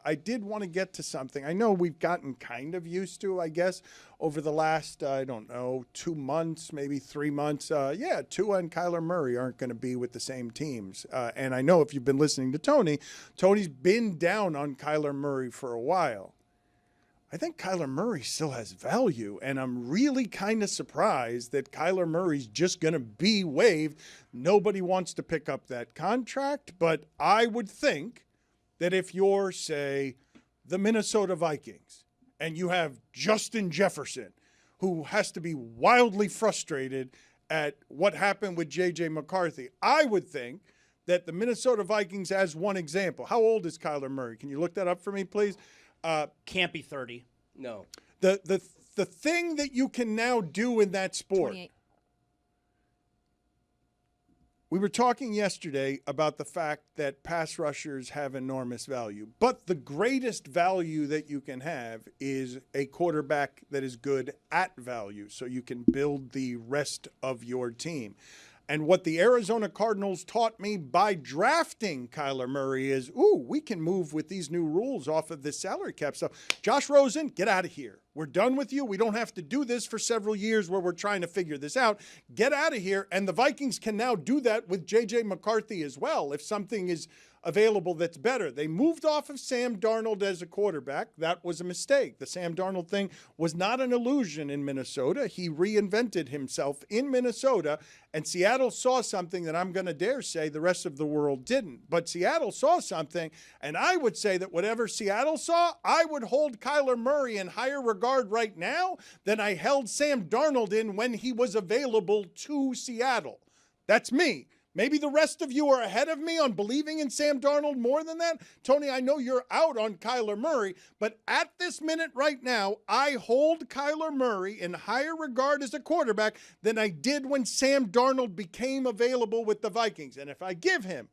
I did want to get to something. I know we've gotten kind of used to, I guess, over the last, 2 months, maybe 3 months. Tua and Kyler Murray aren't going to be with the same teams. And I know if you've been listening to Tony, Tony's been down on Kyler Murray for a while. I think Kyler Murray still has value, and I'm really kind of surprised that Kyler Murray's just going to be waived. Nobody wants to pick up that contract, but I would think that if you're, say, the Minnesota Vikings, and you have Justin Jefferson, who has to be wildly frustrated at what happened with J.J. McCarthy, I would think that the Minnesota Vikings, as one example, how old is Kyler Murray? Can you look that up for me, please? Can't be 30. No. The thing that you can now do in that sport. 28. We were talking yesterday about the fact that pass rushers have enormous value, but the greatest value that you can have is a quarterback that is good at value, so you can build the rest of your team. And what the Arizona Cardinals taught me by drafting Kyler Murray is, we can move with these new rules off of this salary cap stuff. Josh Rosen, get out of here. We're done with you. We don't have to do this for several years where we're trying to figure this out. Get out of here. And the Vikings can now do that with J.J. McCarthy as well if something is available that's better. They moved off of Sam Darnold as a quarterback. That was a mistake. The Sam Darnold thing was not an illusion in Minnesota. He reinvented himself in Minnesota, and Seattle saw something that I'm going to dare say the rest of the world didn't. But Seattle saw something, and I would say that whatever Seattle saw, I would hold Kyler Murray in higher regard right now than I held Sam Darnold in when he was available to Seattle. That's me. Maybe the rest of you are ahead of me on believing in Sam Darnold more than that. Tony, I know you're out on Kyler Murray, but at this minute right now, I hold Kyler Murray in higher regard as a quarterback than I did when Sam Darnold became available with the Vikings. And if I give him,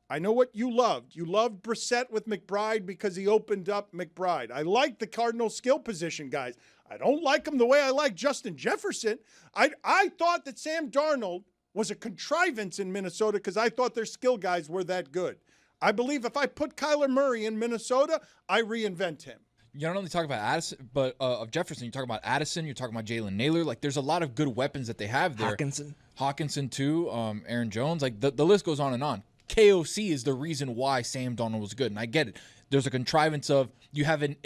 I know what you loved. You loved Brissett with McBride because he opened up McBride. I like the Cardinal skill position guys. I don't like them the way I like Justin Jefferson. I thought that Sam Darnold was a contrivance in Minnesota because I thought their skill guys were that good. I believe if I put Kyler Murray in Minnesota, I reinvent him. You don't only talk about Addison, but of Jefferson, you talk about Addison, you're talking about Jalen Naylor. Like, there's a lot of good weapons that they have there. Hawkinson too, Aaron Jones. Like, the list goes on and on. KOC is the reason why Sam Darnold was good, and I get it. There's a contrivance of you have an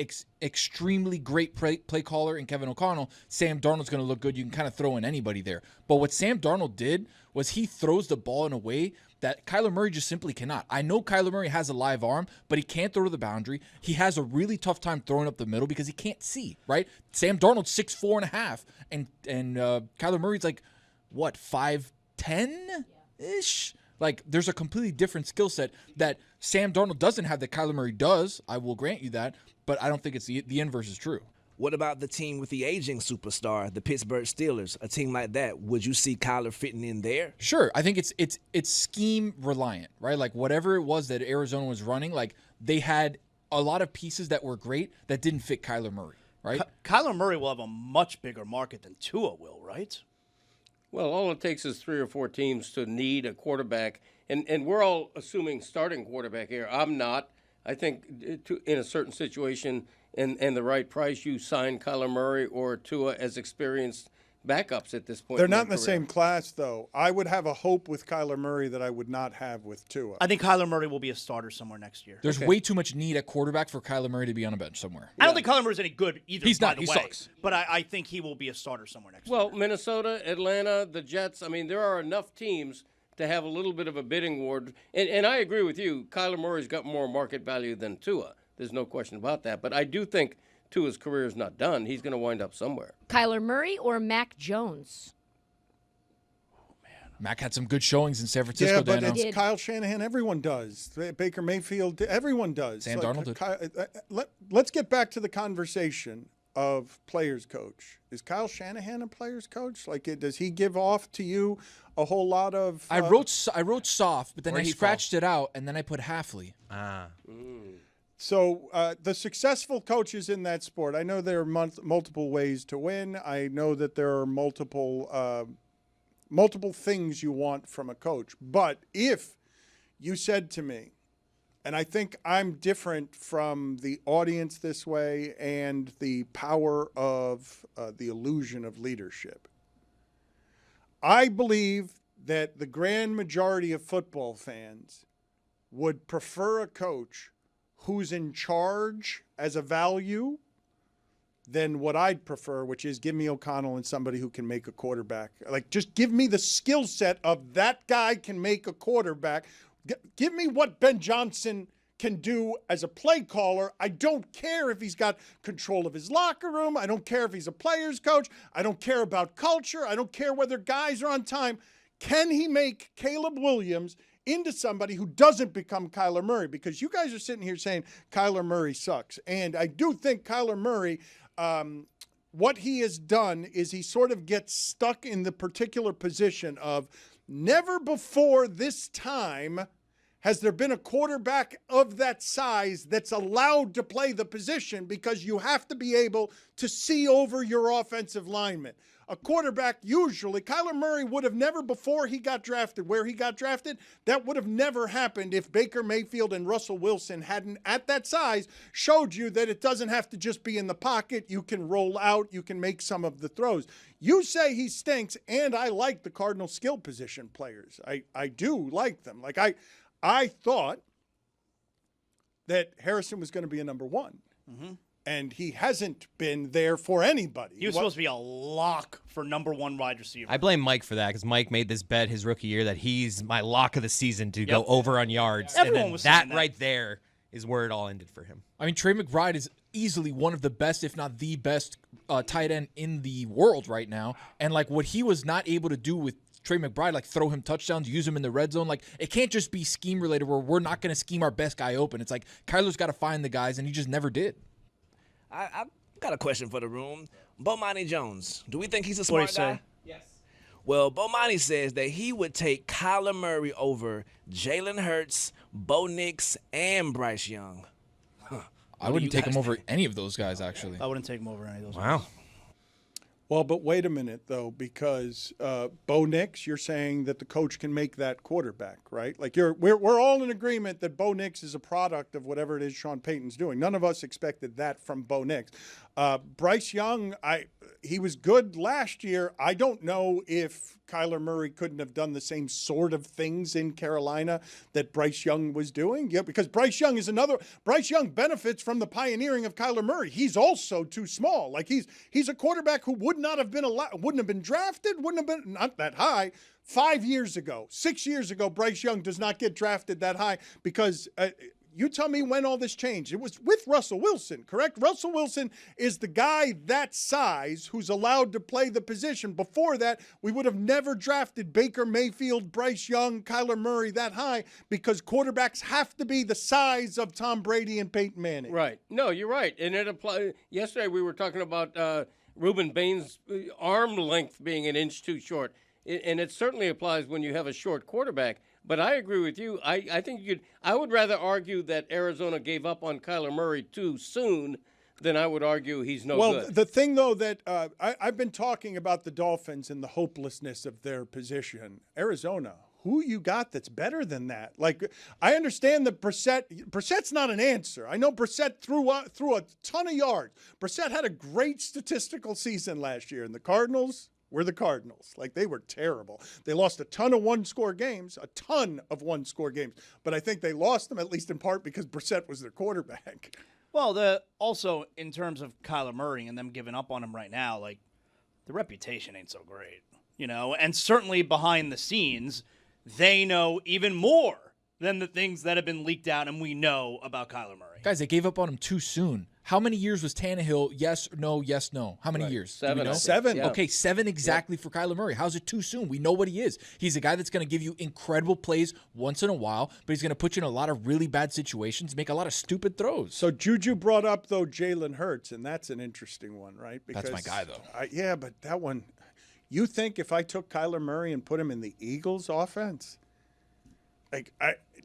extremely great play caller in Kevin O'Connell. Sam Darnold's going to look good. You can kind of throw in anybody there. But what Sam Darnold did was he throws the ball in a way that Kyler Murray just simply cannot. I know Kyler Murray has a live arm, but he can't throw to the boundary. He has a really tough time throwing up the middle because he can't see, right? Sam Darnold's 6'4.5", and Kyler Murray's like, what, 5'10"-ish? Like, there's a completely different skill set that Sam Darnold doesn't have that Kyler Murray does. I will grant you that, but I don't think it's the inverse is true. What about the team with the aging superstar, the Pittsburgh Steelers? A team like that, would you see Kyler fitting in there? Sure. I think it's scheme reliant, right? Like, whatever it was that Arizona was running, like, they had a lot of pieces that were great that didn't fit Kyler Murray, right? Kyler Murray will have a much bigger market than Tua will, right? Well, all it takes is 3 or 4 teams to need a quarterback, and we're all assuming starting quarterback here. I'm not. I think in a certain situation and the right price, you sign Kyler Murray or Tua as experienced backups at this point. They're not in the same class, though. I would have a hope with Kyler Murray that I would not have with Tua. I think Kyler Murray will be a starter somewhere next year. There's way too much need at quarterback for Kyler Murray to be on a bench somewhere. I don't think Kyler Murray's any good either. He's not. By He the way. sucks. But I think he will be a starter somewhere next year. Well, Minnesota, Atlanta, the Jets. I mean, there are enough teams to have a little bit of a bidding war. And I agree with you. Kyler Murray's got more market value than Tua. There's no question about that. But I do think Tua's career is not done. He's going to wind up somewhere. Kyler Murray or Mac Jones? Mac had some good showings in San Francisco. Yeah, but Dano. it's Kyle Shanahan. Everyone does. Baker Mayfield. Everyone does. Sam Darnold did. Let's get back to the conversation of players coach. Is Kyle Shanahan a players coach? Like, does he give off to you a whole lot of? I wrote soft, but then I scratched it out, and then I put Halfley. So the successful coaches in that sport, I know there are multiple ways to win. I know that there are multiple things you want from a coach. But if you said to me, And I think I'm different from the audience this way and the power of the illusion of leadership. I believe that the grand majority of football fans would prefer a coach who's in charge as a value than what I'd prefer, which is give me O'Connell and somebody who can make a quarterback. Like, just give me the skill set of that guy can make a quarterback. Give me what Ben Johnson can do as a play caller. I don't care if he's got control of his locker room. I don't care if he's a player's coach. I don't care about culture. I don't care whether guys are on time. Can he make Caleb Williams into somebody who doesn't become Kyler Murray? Because you guys are sitting here saying Kyler Murray sucks. And I do think Kyler Murray, what he has done is he sort of gets stuck in the particular position of never before this time has there been a quarterback of that size that's allowed to play the position, because you have to be able to see over your offensive linemen. A quarterback, usually, Kyler Murray would have never, before he got drafted, where he got drafted, that would have never happened if Baker Mayfield and Russell Wilson hadn't, at that size, showed you that it doesn't have to just be in the pocket. You can roll out. You can make some of the throws. You say he stinks, and I like the Cardinal skill position players. I do like them. Like, I thought that Harrison was going to be a number one. Mm-hmm. And he hasn't been there for anybody. He was supposed to be a lock for number one wide receiver. I blame Mike for that, because Mike made this bet his rookie year that he's my lock of the season to go over on yards. Everyone and then was saying that right there is where it all ended for him. I mean, Trey McBride is easily one of the best, if not the best, tight end in the world right now. And, like, what he was not able to do with Trey McBride, like throw him touchdowns, use him in the red zone. Like, it can't just be scheme related where we're not going to scheme our best guy open. It's like Kyler's got to find the guys, and he just never did. I got a question for the room. Bomani Jones, do we think he's a smart guy? Yes. Well, Bomani says that he would take Kyler Murray over Jalen Hurts, Bo Nix, and Bryce Young. I wouldn't take him over any of those guys, actually. I wouldn't take him over any of those. Wow. guys. Well, but wait a minute, though, because Bo Nix, you're saying that the coach can make that quarterback, right? Like, we're all in agreement that Bo Nix is a product of whatever it is Sean Payton's doing. None of us expected that from Bo Nix. Bryce Young, he was good last year. I don't know if Kyler Murray couldn't have done the same sort of things in Carolina that Bryce Young was doing. Yeah, because Bryce Young benefits from the pioneering of Kyler Murray. He's also too small. Like, he's a quarterback who wouldn't have been drafted, wouldn't have been not that high 5 years ago. 6 years ago, Bryce Young does not get drafted that high because you tell me when all this changed. It was with Russell Wilson, correct? Russell Wilson is the guy that size who's allowed to play the position. Before that, we would have never drafted Baker Mayfield, Bryce Young, Kyler Murray that high, because quarterbacks have to be the size of Tom Brady and Peyton Manning. Right. No, you're right. And it applies. Yesterday we were talking about Reuben Bain's arm length being an inch too short. And it certainly applies when you have a short quarterback. But I agree with you. I think I would rather argue that Arizona gave up on Kyler Murray too soon than I would argue he's no good. Well, the thing, though, that I've been talking about the Dolphins and the hopelessness of their position. Arizona, who you got that's better than that? Like, I understand that Brissett's not an answer. I know Brissett threw a ton of yards. Brissett had a great statistical season last year, and the Cardinals were the Cardinals. Like, they were terrible. They lost a ton of one-score games. But I think they lost them, at least in part, because Brissett was their quarterback. Well, also in terms of Kyler Murray and them giving up on him right now, like, the reputation ain't so great, you know? And certainly behind the scenes, they know even more than the things that have been leaked out and we know about Kyler Murray. Guys, they gave up on him too soon. How many years was Tannehill? Yes, no. How many years? 7. Do we know? 7. Yeah. Okay, 7 exactly for Kyler Murray. How's it too soon? We know what he is. He's a guy that's going to give you incredible plays once in a while, but he's going to put you in a lot of really bad situations, make a lot of stupid throws. So Juju brought up, though, Jalen Hurts, and that's an interesting one, right? That's my guy, though. Yeah, but that one, you think if I took Kyler Murray and put him in the Eagles' offense, like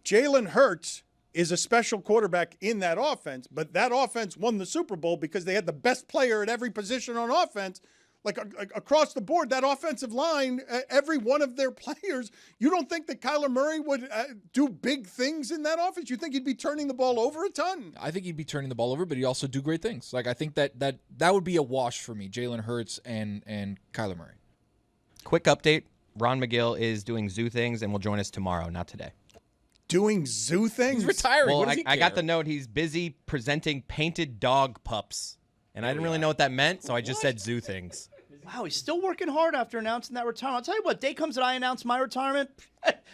Jalen Hurts is a special quarterback in that offense, but that offense won the Super Bowl because they had the best player at every position on offense. Like across the board, that offensive line, every one of their players, you don't think that Kyler Murray would do big things in that offense? You think he'd be turning the ball over a ton? I think he'd be turning the ball over, but he'd also do great things. Like I think that would be a wash for me, Jalen Hurts and Kyler Murray. Quick update. Ron McGill is doing zoo things and will join us tomorrow, not today. Doing zoo things? He's retiring. Well, What does he I got care? the note. He's busy presenting painted dog pups. And I didn't really know what that meant, so I just said zoo things. Wow, he's still working hard after announcing that retirement. I'll tell you what, day comes that I announce my retirement,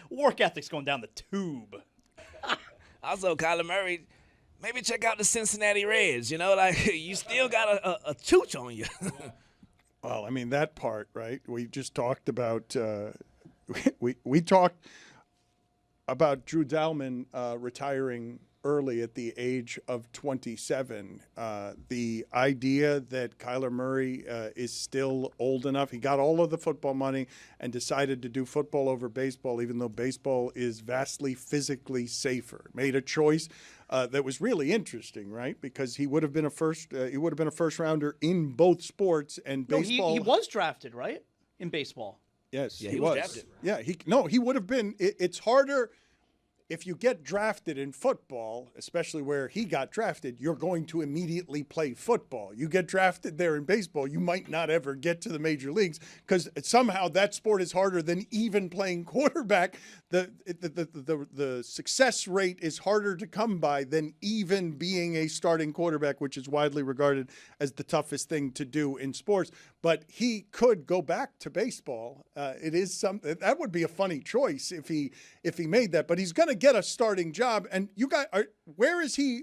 work ethic's going down the tube. Also, Kyler Murray, maybe check out the Cincinnati Reds. You know, like you still got a chooch on you. Well, I mean, that part, right? We just talked about we talked about Drew Dalman retiring early at the age of 27. The idea that Kyler Murray is still old enough, he got all of the football money and decided to do football over baseball, even though baseball is vastly physically safer. Made a choice that was really interesting, right? Because he would have been a first rounder in both sports, and baseball. He was drafted, right, in baseball. Yes, Yeah, he he was was. drafted. Yeah, he would have been. It's harder. If you get drafted in football, especially where he got drafted, you're going to immediately play football. You get drafted there in baseball, you might not ever get to the major leagues because somehow that sport is harder than even playing quarterback. The success rate is harder to come by than even being a starting quarterback, which is widely regarded as the toughest thing to do in sports. But he could go back to baseball. It is something that would be a funny choice if he made that. But he's going to get a starting job. And you guys, where is he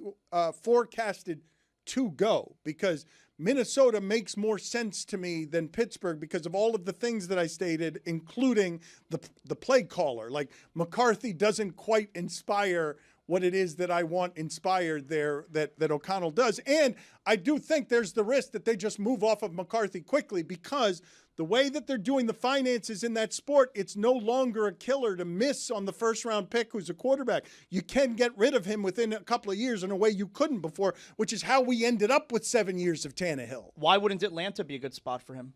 forecasted to go? Because Minnesota makes more sense to me than Pittsburgh because of all of the things that I stated, including the play caller. Like McCarthy doesn't quite inspire what it is that I want inspired there that O'Connell does. And I do think there's the risk that they just move off of McCarthy quickly because the way that they're doing the finances in that sport, it's no longer a killer to miss on the first-round pick who's a quarterback. You can get rid of him within a couple of years in a way you couldn't before, which is how we ended up with 7 years of Tannehill. Why wouldn't Atlanta be a good spot for him?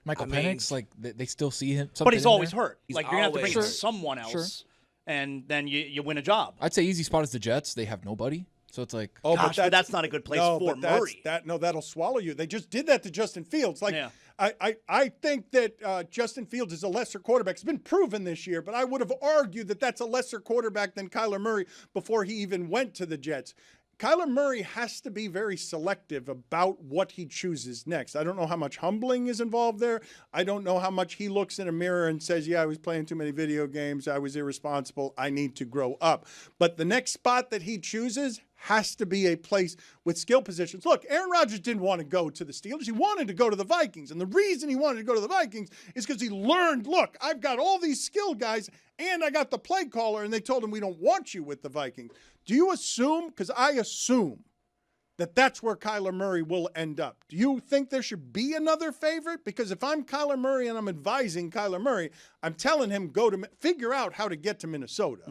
Michael Penix, like they still see him. But he's something in always there. hurt. He's Like, you're going to have to always bring hurt. someone else, Sure. and then you win a job. I'd say easy spot is the Jets. They have nobody, so it's like Gosh, but that's not a good place for Murray. That'll swallow you. They just did that to Justin Fields. Like, Yeah. I think that Justin Fields is a lesser quarterback. It's been proven this year, but I would have argued that that's a lesser quarterback than Kyler Murray before he even went to the Jets. Kyler Murray has to be very selective about what he chooses next. I don't know how much humbling is involved there. I don't know how much he looks in a mirror and says, yeah, I was playing too many video games. I was irresponsible. I need to grow up. But the next spot that he chooses has to be a place with skill positions. Look, Aaron Rodgers didn't want to go to the Steelers. He wanted to go to the Vikings. And the reason he wanted to go to the Vikings is because he learned, look, I've got all these skilled guys and I got the play caller, and they told him we don't want you with the Vikings. Do you assume, because I assume, that that's where Kyler Murray will end up? Do you think there should be another favorite? Because if I'm Kyler Murray and I'm advising Kyler Murray, I'm telling him figure out how to get to Minnesota.